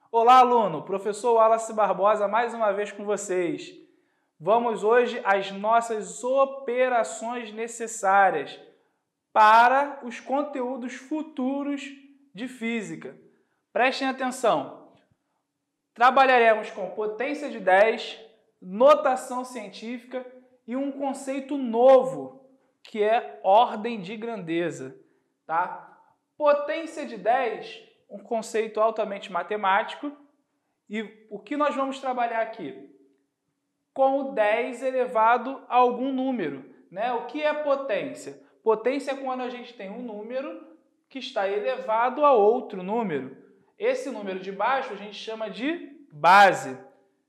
Olá, aluno! Professor Wallace Barbosa mais uma vez com vocês. Vamos hoje às nossas operações necessárias para os conteúdos futuros de física. Prestem atenção. Trabalharemos com potência de 10, notação científica e um conceito novo, que é ordem de grandeza. Tá? Potência de 10, um conceito altamente matemático. E o que nós vamos trabalhar aqui? Com o 10 elevado a algum número. Né? O que é potência? Potência é quando a gente tem um número que está elevado a outro número. Esse número de baixo a gente chama de base.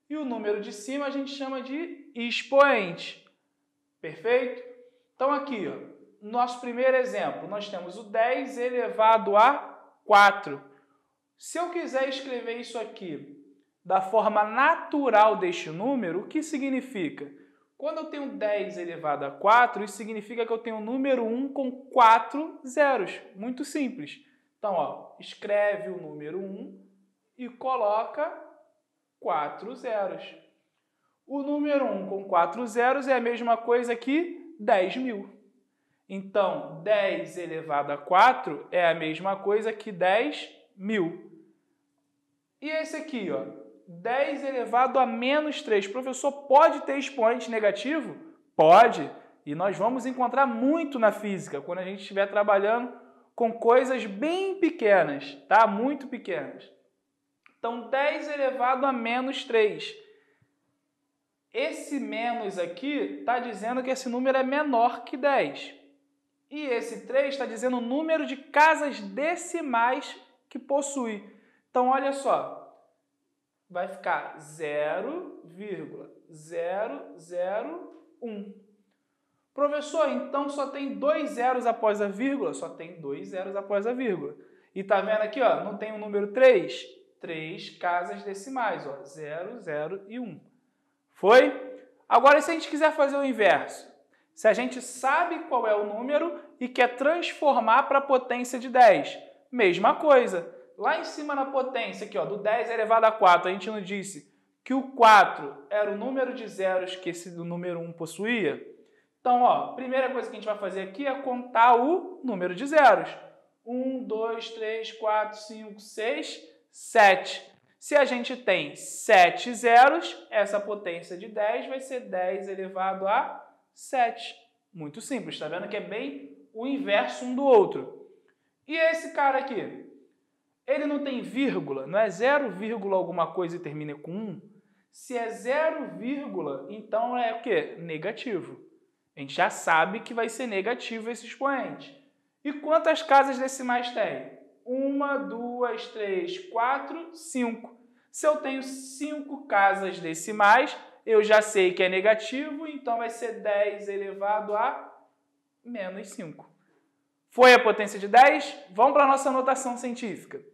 E o número de cima a gente chama de expoente. Perfeito? Então aqui, ó, nosso primeiro exemplo, nós temos o 10 elevado a 4. Se eu quiser escrever isso aqui da forma natural deste número, o que significa? Quando eu tenho 10 elevado a 4, isso significa que eu tenho o número 1 com 4 zeros. Muito simples. Então, ó, escreve o número 1 e coloca 4 zeros. O número 1 com 4 zeros é a mesma coisa que 10.000. Então, 10 elevado a 4 é a mesma coisa que 10.000. E esse aqui, ó, 10 elevado a menos 3. Professor, pode ter expoente negativo? Pode. E nós vamos encontrar muito na física, quando a gente estiver trabalhando com coisas bem pequenas, tá? Muito pequenas. Então, 10 elevado a menos 3. Esse menos aqui está dizendo que esse número é menor que 10. E esse 3 está dizendo o número de casas decimais que possui. Então, olha só. Vai ficar 0,001. Professor, então só tem 2 zeros após a vírgula? Só tem 2 zeros após a vírgula. E tá vendo aqui, ó, não tem o número 3? 3 casas decimais, ó, 0, 0 e 1. Foi? Agora, se a gente quiser fazer o inverso, se a gente sabe qual é o número e quer transformar para a potência de 10, mesma coisa. Lá em cima na potência, aqui, ó, do 10 elevado a 4, a gente não disse que o 4 era o número de zeros que esse número 1 possuía? Então, ó, a primeira coisa que a gente vai fazer aqui é contar o número de zeros. 1, 2, 3, 4, 5, 6, 7. Se a gente tem 7 zeros, essa potência de 10 vai ser 10 elevado a 7. Muito simples, está vendo que é bem o inverso um do outro. E esse cara aqui? Ele não tem vírgula, não é 0, alguma coisa e termina com 1? Se é 0, então é o quê? Negativo. A gente já sabe que vai ser negativo esse expoente. E quantas casas decimais tem? 1, 2, 3, 4, 5. Se eu tenho 5 casas decimais, eu já sei que é negativo, então vai ser 10 elevado a menos 5. Foi a potência de 10? Vamos para a nossa notação científica.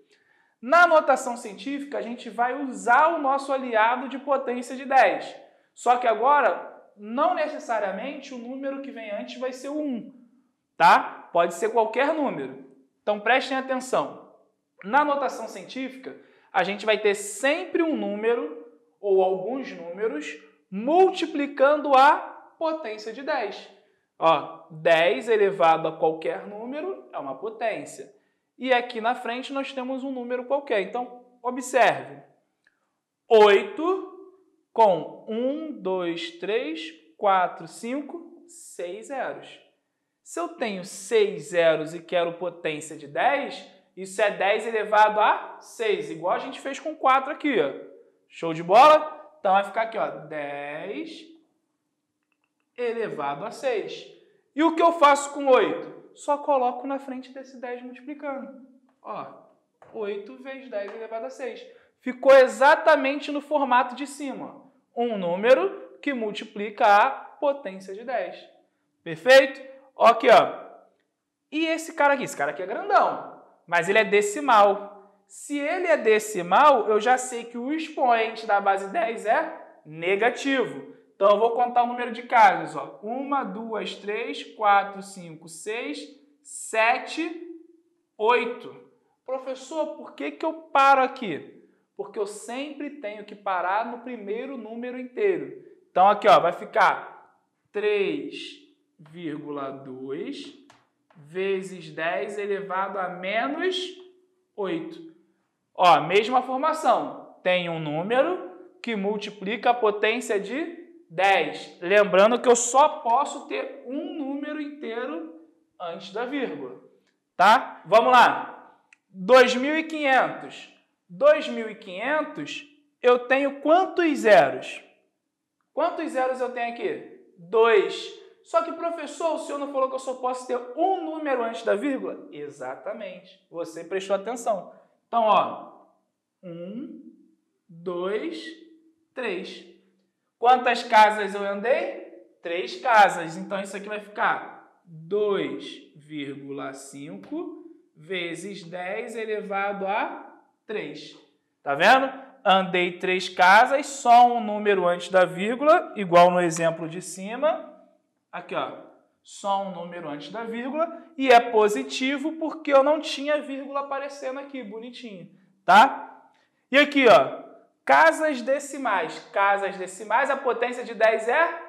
Na notação científica, a gente vai usar o nosso aliado de potência de 10. Só que agora, não necessariamente o número que vem antes vai ser o 1. Tá? Pode ser qualquer número. Então, prestem atenção. Na notação científica, a gente vai ter sempre um número, ou alguns números, multiplicando a potência de 10. Ó, 10 elevado a qualquer número é uma potência. E aqui na frente nós temos um número qualquer. Então, observe. 8 com 1, 2, 3, 4, 5, 6 zeros. Se eu tenho 6 zeros e quero potência de 10, isso é 10 elevado a 6, igual a gente fez com 4 aqui. Ó. Show de bola? Então vai ficar aqui, ó, 10 elevado a 6. E o que eu faço com 8? Só coloco na frente desse 10 multiplicando. Ó, 8 vezes 10 elevado a 6. Ficou exatamente no formato de cima. Um número que multiplica a potência de 10. Perfeito? Ó, aqui, ó. E esse cara aqui é grandão, mas ele é decimal. Se ele é decimal, eu já sei que o expoente da base 10 é negativo. Então, eu vou contar o número de casas. 1, 2, 3, 4, 5, 6, 7, 8. Professor, por que eu paro aqui? porque eu sempre tenho que parar no primeiro número inteiro. Então, aqui ó, vai ficar 3,2 vezes 10 elevado a menos 8. Ó, mesma formação. Tem um número que multiplica a potência de 10. Lembrando que eu só posso ter um número inteiro antes da vírgula. Tá? Vamos lá. 2.500. 2.500, eu tenho quantos zeros? Quantos zeros eu tenho aqui? 2. Só que, professor, o senhor não falou que eu só posso ter um número antes da vírgula? Exatamente. Você prestou atenção. Então, ó, 1, 2, 3. Quantas casas eu andei? 3 casas. Então, isso aqui vai ficar 2,5 vezes 10 elevado a 3. Tá vendo? Andei 3 casas, só um número antes da vírgula, igual no exemplo de cima. Aqui, ó, só um número antes da vírgula, e é positivo porque eu não tinha vírgula aparecendo aqui, bonitinho, tá? E aqui, ó, casas decimais. Casas decimais, a potência de 10 é?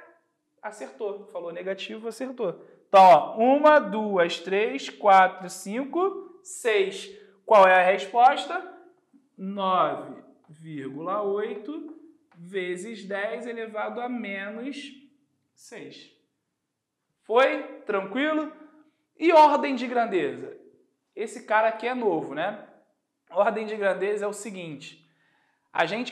Acertou. Falou negativo, acertou. Então, ó, 1, 2, 3, 4, 5, 6. Qual é a resposta? 9,8 vezes 10 elevado a menos 6. Foi? Tranquilo? E ordem de grandeza? Esse cara aqui é novo, né? Ordem de grandeza é o seguinte.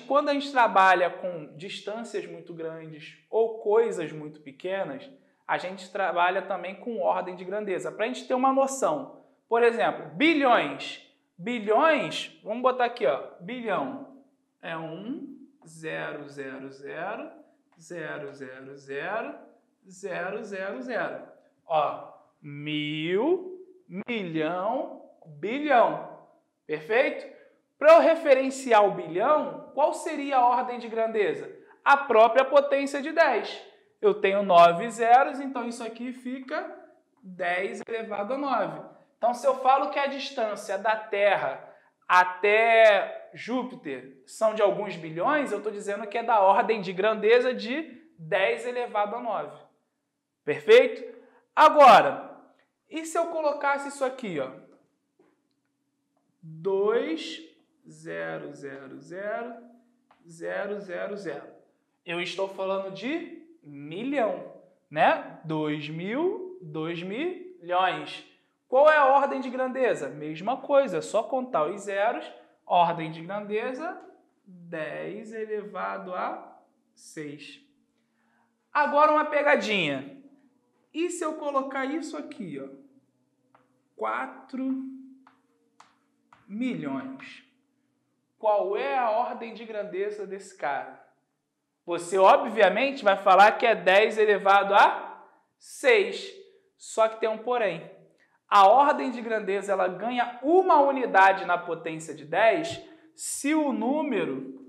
Quando a gente trabalha com distâncias muito grandes ou coisas muito pequenas, a gente trabalha também com ordem de grandeza. Para a gente ter uma noção. Por exemplo, bilhões. Bilhões, vamos botar aqui, ó. Bilhão é 1, 0, 0, 0, 0, 0, 0, 0, 0, 0. Ó, 1000, milhão, bilhão. Perfeito? Para eu referenciar o bilhão, qual seria a ordem de grandeza? A própria potência de 10. Eu tenho 9 zeros, então isso aqui fica 10 elevado a 9. Então, se eu falo que a distância da Terra até Júpiter são de alguns bilhões, eu estou dizendo que é da ordem de grandeza de 10 elevado a 9. Perfeito? Agora, e se eu colocasse isso aqui, ó? 2, 0, 0, 0, 0, 0, 0. Eu estou falando de milhão, né? 2.000, 2 milhões. Qual é a ordem de grandeza? Mesma coisa, só contar os zeros. Ordem de grandeza, 10 elevado a 6. Agora uma pegadinha. E se eu colocar isso aqui, ó? 4 milhões. Qual é a ordem de grandeza desse cara? Você, obviamente, vai falar que é 10 elevado a 6. Só que tem um porém. A ordem de grandeza ela ganha uma unidade na potência de 10 se o número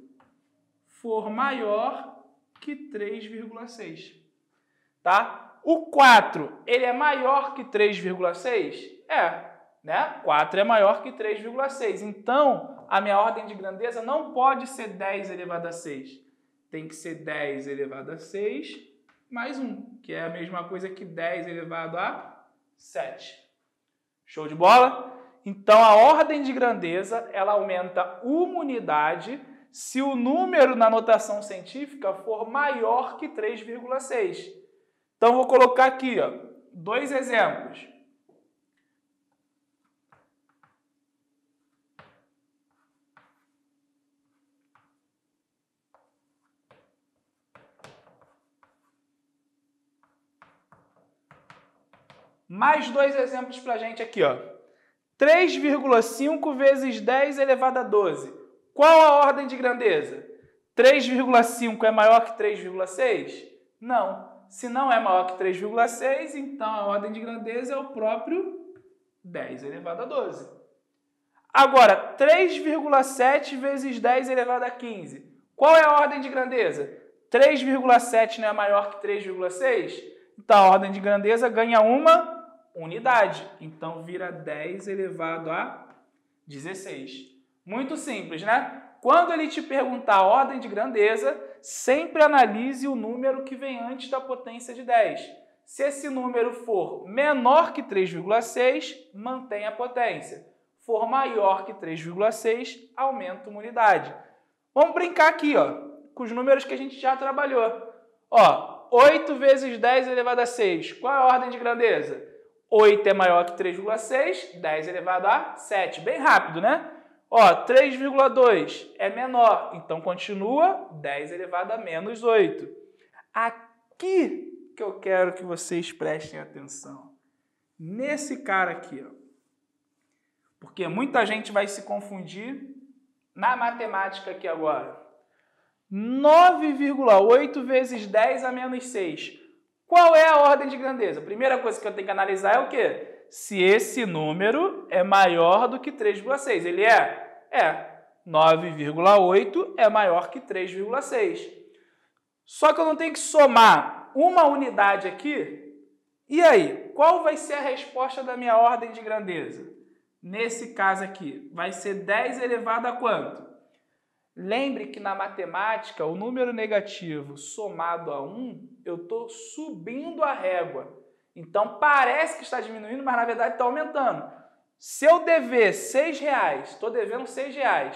for maior que 3,6. Tá? O 4, ele é maior que 3,6? É, né? 4 é maior que 3,6. Então, a minha ordem de grandeza não pode ser 10 elevado a 6. Tem que ser 10 elevado a 6 mais 1, que é a mesma coisa que 10 elevado a 7. Show de bola? Então, a ordem de grandeza ela aumenta uma unidade se o número na notação científica for maior que 3,6. Então, vou colocar aqui, ó, 2 exemplos. Mais 2 exemplos para a gente aqui, ó. 3,5 vezes 10 elevado a 12. Qual a ordem de grandeza? 3,5 é maior que 3,6? Não. Se não é maior que 3,6, então a ordem de grandeza é o próprio 10 elevado a 12. Agora, 3,7 vezes 10 elevado a 15. Qual é a ordem de grandeza? 3,7 não é maior que 3,6? Então, a ordem de grandeza ganha uma unidade. Então, vira 10 elevado a 16. Muito simples, né? Quando ele te perguntar a ordem de grandeza, sempre analise o número que vem antes da potência de 10. Se esse número for menor que 3,6, mantém a potência. For maior que 3,6, aumenta uma unidade. Vamos brincar aqui, ó, com os números que a gente já trabalhou. Ó, 8 vezes 10 elevado a 6. Qual é a ordem de grandeza? 8 é maior que 3,6, 10 elevado a 7. Bem rápido, né? Ó, 3,2 é menor, então continua 10 elevado a menos 8. Aqui que eu quero que vocês prestem atenção. Nesse cara aqui, ó. Porque muita gente vai se confundir na matemática aqui agora. 9,8 vezes 10 a menos 6. Qual é a ordem de grandeza? A primeira coisa que eu tenho que analisar é o quê? Se esse número é maior do que 3,6. Ele é? É. 9,8 é maior que 3,6. Só que eu não tenho que somar uma unidade aqui. E aí? Qual vai ser a resposta da minha ordem de grandeza? Nesse caso aqui, vai ser 10 elevado a quanto? Lembre que na matemática, o número negativo somado a 1, eu estou subindo a régua. Então, parece que está diminuindo, mas na verdade está aumentando. Se eu dever R$6, estou devendo R$6,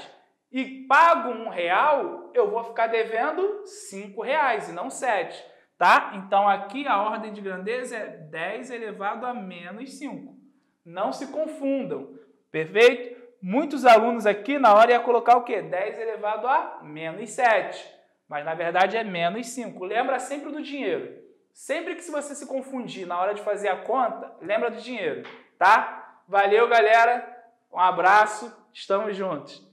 e pago R$1, eu vou ficar devendo R$5 e não 7. Tá? Então, aqui a ordem de grandeza é 10 elevado a menos 5. Não se confundam. Perfeito? Muitos alunos aqui, na hora, ia colocar o quê? 10 elevado a menos 7. Mas, na verdade, é menos 5. Lembra sempre do dinheiro. Sempre que você se confundir na hora de fazer a conta, lembra do dinheiro, tá? Valeu, galera. Um abraço. Estamos juntos.